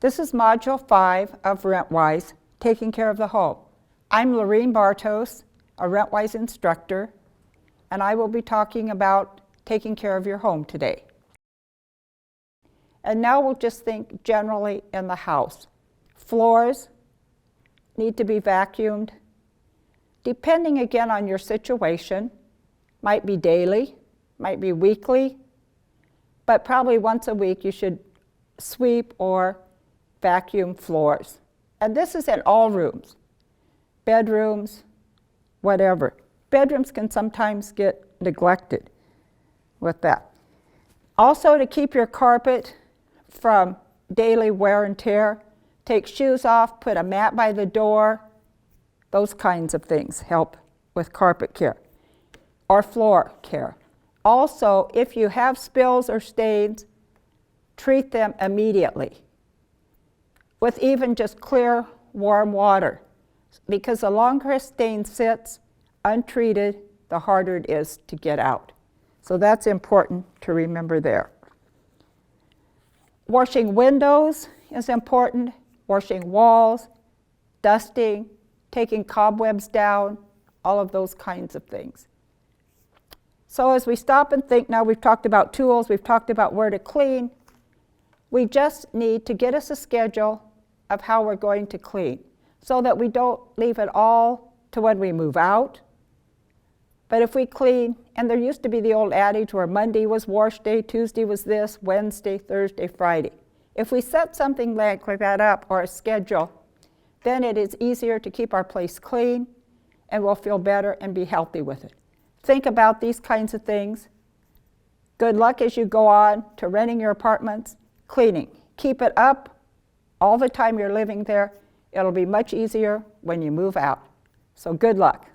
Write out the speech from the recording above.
This is Module 5 of Rentwise, Taking Care of the Home. I'm Lorene Bartos, a Rentwise instructor, and I will be talking about taking care of your home today. And now we'll just think generally in the house. Floors need to be vacuumed. Depending again on your situation, might be daily, might be weekly, but probably once a week you should sweep or vacuum floors. And this is in all rooms, bedrooms, whatever. Bedrooms can sometimes get neglected with that. Also, to keep your carpet from daily wear and tear, take shoes off, put a mat by the door. Those kinds of things help with carpet care or floor care. Also, if you have spills or stains, treat them immediately with even just clear, warm water, because the longer a stain sits untreated, the harder it is to get out. So that's important to remember there. Washing windows is important, washing walls, dusting, taking cobwebs down, all of those kinds of things. So as we stop and think, now we've talked about tools, we've talked about where to clean, we just need to get us a schedule of how we're going to clean so that we don't leave it all to when we move out. But if we clean, and there used to be the old adage where Monday was wash day, Tuesday was this, Wednesday, Thursday, Friday. If we set something like that up, or a schedule, then it is easier to keep our place clean and we'll feel better and be healthy with it. Think about these kinds of things. Good luck as you go on to renting your apartments, cleaning. Keep it up all the time you're living there. It'll be much easier when you move out. So good luck.